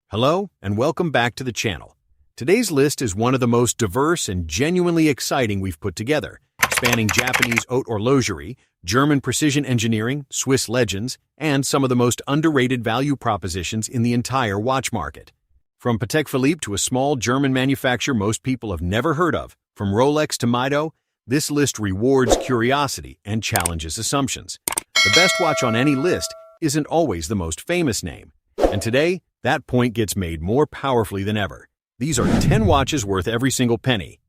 Hello, and welcome back to the channel. Today's list is one of the most diverse and genuinely exciting we've put together, spanning Japanese haute horlogerie, German precision engineering, Swiss legends, and some of the most underrated value propositions in the entire watch market. From Patek Philippe to a small German manufacturer most people have never heard of, from Rolex to Mido, this list rewards curiosity and challenges assumptions. The best watch on any list isn't always the most famous name, and today, that point gets made more powerfully than ever. These are 10 watches worth every single penny.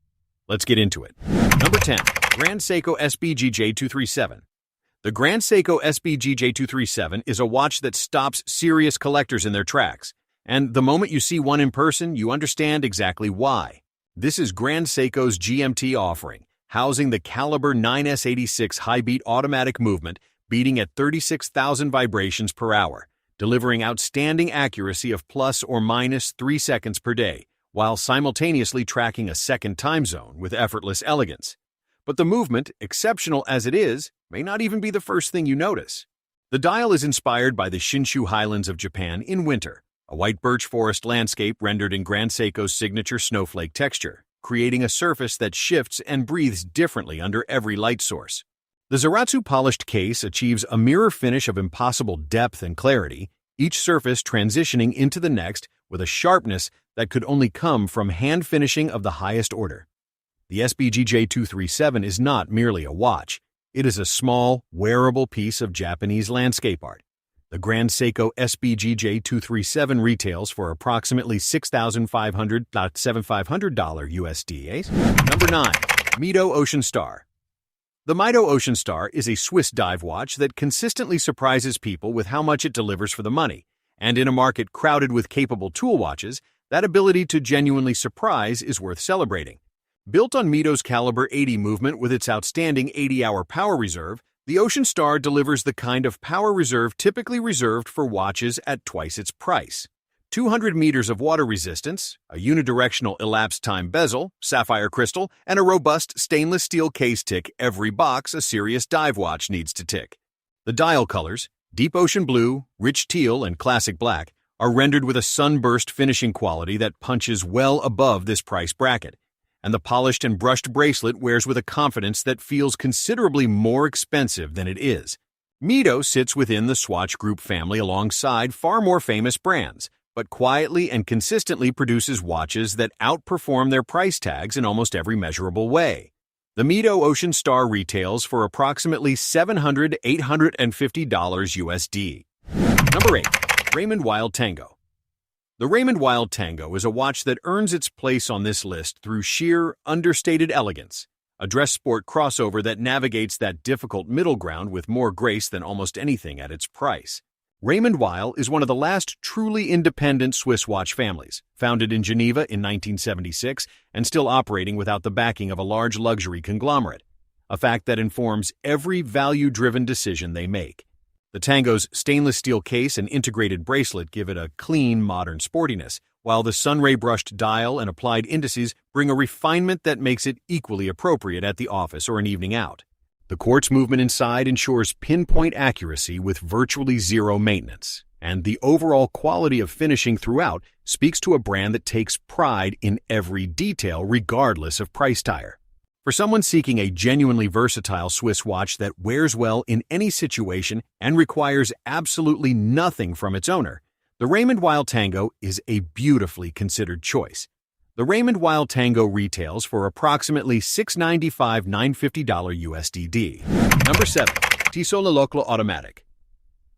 Let's get into it. Number 10. Grand Seiko SBGJ237. The Grand Seiko SBGJ237 is a watch that stops serious collectors in their tracks. And the moment you see one in person, you understand exactly why. This is Grand Seiko's GMT offering, housing the caliber 9S86 high-beat automatic movement, beating at 36,000 vibrations per hour, delivering outstanding accuracy of plus or minus 3 seconds per day, while simultaneously tracking a second time zone with effortless elegance. But the movement, exceptional as it is, may not even be the first thing you notice. The dial is inspired by the Shinshu Highlands of Japan in winter, a white birch forest landscape rendered in Grand Seiko's signature snowflake texture, creating a surface that shifts and breathes differently under every light source. The Zaratsu polished case achieves a mirror finish of impossible depth and clarity, each surface transitioning into the next with a sharpness that could only come from hand finishing of the highest order. The SBGJ237 is not merely a watch. It is a small, wearable piece of Japanese landscape art. The Grand Seiko SBGJ237 retails for approximately $6,500 USD. Number 9. Mido Ocean Star. The Mido Ocean Star is a Swiss dive watch that consistently surprises people with how much it delivers for the money, and in a market crowded with capable tool watches, that ability to genuinely surprise is worth celebrating. Built on Mido's caliber 80 movement with its outstanding 80-hour power reserve, the Ocean Star delivers the kind of power reserve typically reserved for watches at twice its price. 200 meters of water resistance, a unidirectional elapsed time bezel, sapphire crystal, and a robust stainless steel case tick every box a serious dive watch needs to tick. The dial colors, deep ocean blue, rich teal, and classic black, are rendered with a sunburst finishing quality that punches well above this price bracket, and the polished and brushed bracelet wears with a confidence that feels considerably more expensive than it is. Mido sits within the Swatch Group family alongside far more famous brands, but quietly and consistently produces watches that outperform their price tags in almost every measurable way. The Mido Ocean Star retails for approximately $700 to $850 USD. Number 8. Raymond Weil Tango. The Raymond Weil Tango is a watch that earns its place on this list through sheer, understated elegance, a dress sport crossover that navigates that difficult middle ground with more grace than almost anything at its price. Raymond Weil is one of the last truly independent Swiss watch families, founded in Geneva in 1976 and still operating without the backing of a large luxury conglomerate, a fact that informs every value-driven decision they make. The Tango's stainless steel case and integrated bracelet give it a clean, modern sportiness, while the sunray brushed dial and applied indices bring a refinement that makes it equally appropriate at the office or an evening out. The quartz movement inside ensures pinpoint accuracy with virtually zero maintenance, and the overall quality of finishing throughout speaks to a brand that takes pride in every detail regardless of price tier. For someone seeking a genuinely versatile Swiss watch that wears well in any situation and requires absolutely nothing from its owner, the Raymond Weil Tango is a beautifully considered choice. The Raymond Weil Tango retails for approximately $695 to $950 USD. Number 7. Tissot Le Locle Automatic.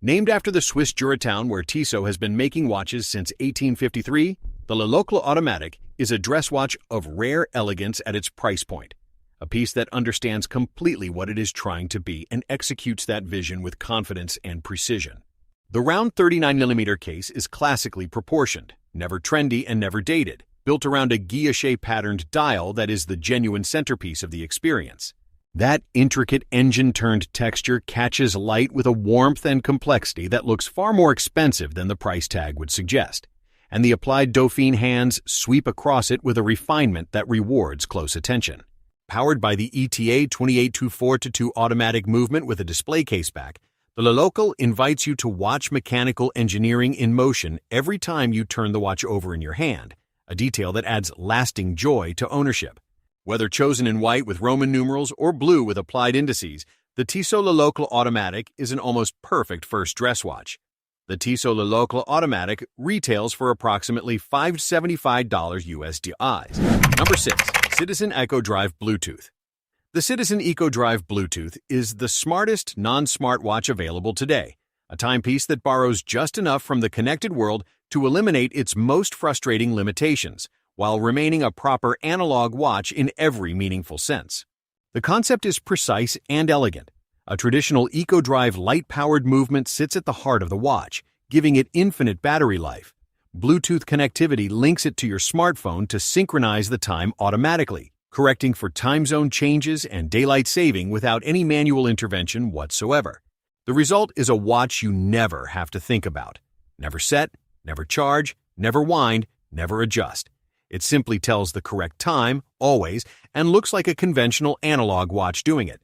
Named after the Swiss Jura-town where Tissot has been making watches since 1853, the Le Locle Automatic is a dress watch of rare elegance at its price point, a piece that understands completely what it is trying to be and executes that vision with confidence and precision. The round 39mm case is classically proportioned, never trendy and never dated, built around a guilloche-patterned dial that is the genuine centerpiece of the experience. That intricate engine-turned texture catches light with a warmth and complexity that looks far more expensive than the price tag would suggest, and the applied Dauphine hands sweep across it with a refinement that rewards close attention. Powered by the ETA 2824-2 automatic movement with a display case back, The Le Locle invites you to watch mechanical engineering in motion every time you turn the watch over in your hand, a detail that adds lasting joy to ownership. Whether chosen in white with Roman numerals or blue with applied indices, the Tissot Le Locle Automatic is an almost perfect first dress watch. The Tissot Le Locle Automatic retails for approximately $575 USD. Number 6. Citizen EcoDrive Bluetooth. The Citizen EcoDrive Bluetooth is the smartest non-smart watch available today, a timepiece that borrows just enough from the connected world to eliminate its most frustrating limitations, while remaining a proper analog watch in every meaningful sense. The concept is precise and elegant. A traditional EcoDrive light-powered movement sits at the heart of the watch, giving it infinite battery life. Bluetooth connectivity links it to your smartphone to synchronize the time automatically, correcting for time zone changes and daylight saving without any manual intervention whatsoever. The result is a watch you never have to think about. Never set, never charge, never wind, never adjust. It simply tells the correct time, always, and looks like a conventional analog watch doing it.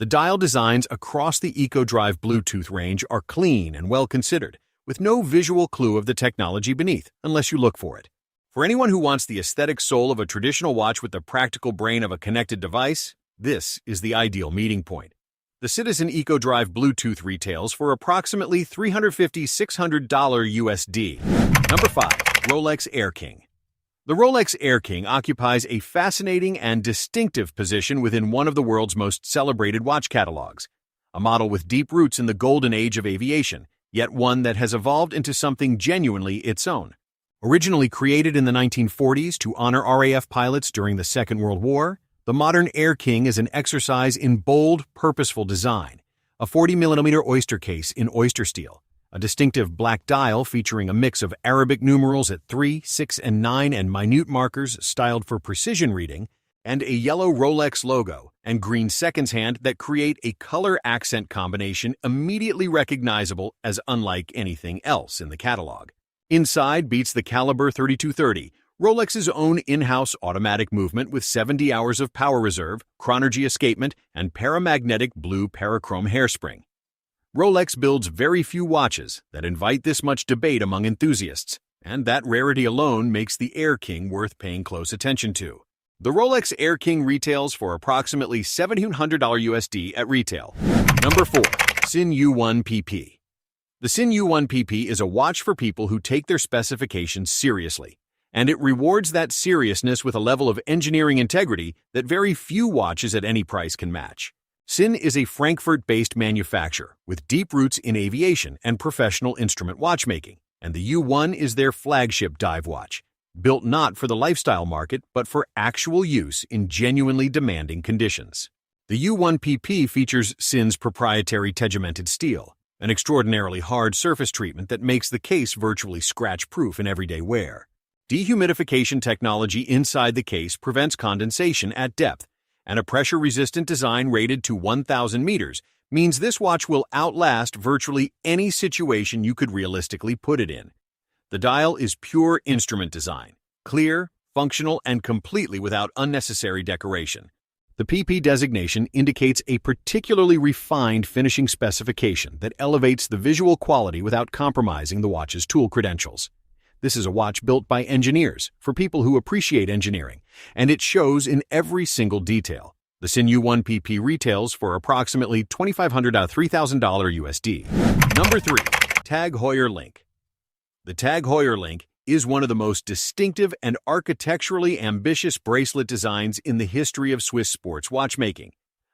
The dial designs across the EcoDrive Bluetooth range are clean and well considered, with no visual clue of the technology beneath, unless you look for it. For anyone who wants the aesthetic soul of a traditional watch with the practical brain of a connected device, this is the ideal meeting point. The Citizen EcoDrive Bluetooth retails for approximately $350–600 USD. Number 5. Rolex Air King. The Rolex Air King occupies a fascinating and distinctive position within one of the world's most celebrated watch catalogs. A model with deep roots in the golden age of aviation, yet one that has evolved into something genuinely its own. Originally created in the 1940s to honor RAF pilots during the Second World War, the modern Air King is an exercise in bold, purposeful design. A 40mm oyster case in oyster steel, a distinctive black dial featuring a mix of Arabic numerals at 3, 6, and 9 and minute markers styled for precision reading, and a yellow Rolex logo and green seconds hand that create a color accent combination immediately recognizable as unlike anything else in the catalog. Inside beats the caliber 3230, Rolex's own in-house automatic movement with 70 hours of power reserve, chronergy escapement, and paramagnetic blue parachrome hairspring. Rolex builds very few watches that invite this much debate among enthusiasts, and that rarity alone makes the Air King worth paying close attention to. The Rolex Air King retails for approximately $1,700 USD at retail. Number 4. Sinn U1 PP. The Sinn U1 PP is a watch for people who take their specifications seriously, and it rewards that seriousness with a level of engineering integrity that very few watches at any price can match. Sinn is a Frankfurt-based manufacturer with deep roots in aviation and professional instrument watchmaking, and the U1 is their flagship dive watch, built not for the lifestyle market but for actual use in genuinely demanding conditions. The U1 PP features Sinn's proprietary tegimented steel, an extraordinarily hard surface treatment that makes the case virtually scratch-proof in everyday wear. Dehumidification technology inside the case prevents condensation at depth, and a pressure-resistant design rated to 1,000 meters means this watch will outlast virtually any situation you could realistically put it in. The dial is pure instrument design, clear, functional, and completely without unnecessary decoration. The PP designation indicates a particularly refined finishing specification that elevates the visual quality without compromising the watch's tool credentials. This is a watch built by engineers for people who appreciate engineering, and it shows in every single detail. The Sinn U1 PP retails for approximately $2,500 to $3,000 USD. Number 3. Tag Heuer Link. The Tag Heuer Link is one of the most distinctive and architecturally ambitious bracelet designs in the history of Swiss sports watchmaking.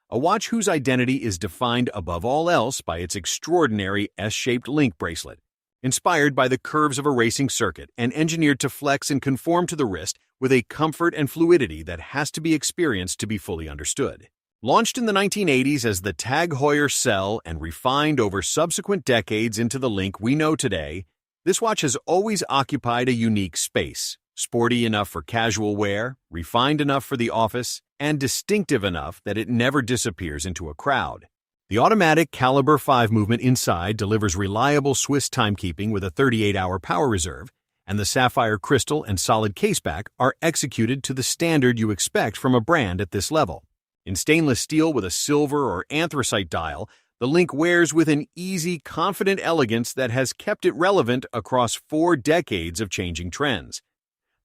A watch whose identity is defined above all else by its extraordinary S-shaped link bracelet. Inspired by the curves of a racing circuit and engineered to flex and conform to the wrist with a comfort and fluidity that has to be experienced to be fully understood. Launched in the 1980s as the Tag Heuer Cell and refined over subsequent decades into the link we know today, this watch has always occupied a unique space, sporty enough for casual wear, refined enough for the office, and distinctive enough that it never disappears into a crowd. The automatic caliber 5 movement inside delivers reliable Swiss timekeeping with a 38-hour power reserve, and the sapphire crystal and solid caseback are executed to the standard you expect from a brand at this level. In stainless steel with a silver or anthracite dial, The Link wears with an easy, confident elegance that has kept it relevant across 4 decades of changing trends.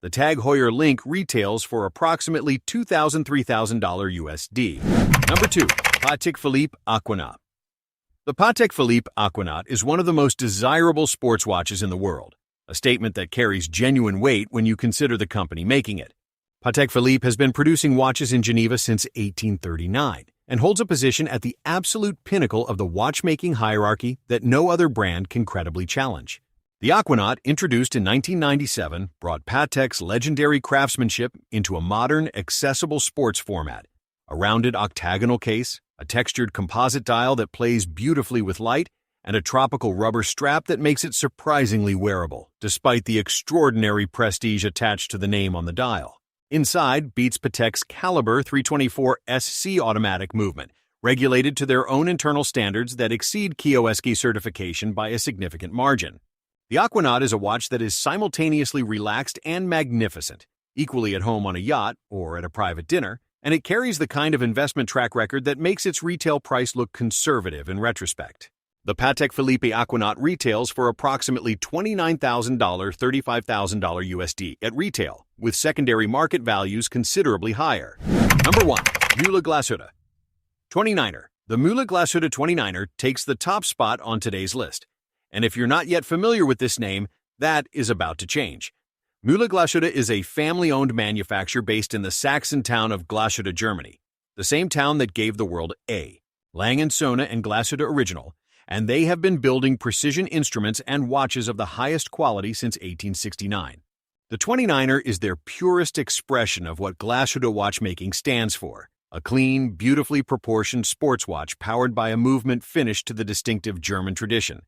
The Tag Heuer Link retails for approximately $2,000–$3,000 USD. Number 2. Patek Philippe Aquanaut. The Patek Philippe Aquanaut is one of the most desirable sports watches in the world, a statement that carries genuine weight when you consider the company making it. Patek Philippe has been producing watches in Geneva since 1839 and holds a position at the absolute pinnacle of the watchmaking hierarchy that no other brand can credibly challenge. The Aquanaut, introduced in 1997, brought Patek's legendary craftsmanship into a modern, accessible sports format. A rounded octagonal case, a textured composite dial that plays beautifully with light, and a tropical rubber strap that makes it surprisingly wearable, despite the extraordinary prestige attached to the name on the dial. Inside beats Patek's Caliber 324 SC automatic movement, regulated to their own internal standards that exceed Kioski certification by a significant margin. The Aquanaut is a watch that is simultaneously relaxed and magnificent, equally at home on a yacht or at a private dinner, and it carries the kind of investment track record that makes its retail price look conservative in retrospect. The Patek Philippe Aquanaut retails for approximately $29,000–$35,000 USD at retail, with secondary market values considerably higher. Number 1. Mühle Glashütte 29er. The Mühle Glashütte 29er takes the top spot on today's list. And if you're not yet familiar with this name, that is about to change. Mühle Glashütte is a family-owned manufacturer based in the Saxon town of Glashütte, Germany, the same town that gave the world A. Lang & Söhne and Glashütte Original, and they have been building precision instruments and watches of the highest quality since 1869. The 29er is their purest expression of what Glashütte watchmaking stands for, a clean, beautifully proportioned sports watch powered by a movement finished to the distinctive German tradition,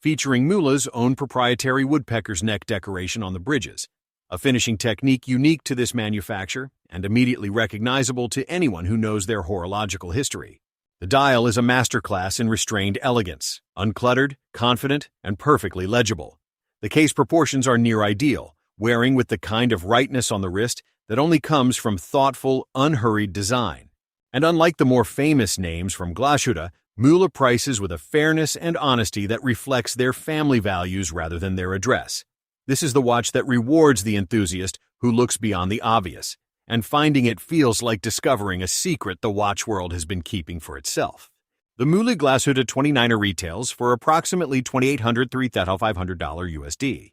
featuring Mülle's own proprietary woodpecker's neck decoration on the bridges, a finishing technique unique to this manufacturer and immediately recognizable to anyone who knows their horological history. The dial is a masterclass in restrained elegance, uncluttered, confident, and perfectly legible. The case proportions are near ideal, wearing with the kind of rightness on the wrist that only comes from thoughtful, unhurried design. And unlike the more famous names from Glashütte, Mühle prices with a fairness and honesty that reflects their family values rather than their address. This is the watch that rewards the enthusiast who looks beyond the obvious, and finding it feels like discovering a secret the watch world has been keeping for itself. The Mühle Glashütte 29er retails for approximately $2,800–$3,500 USD.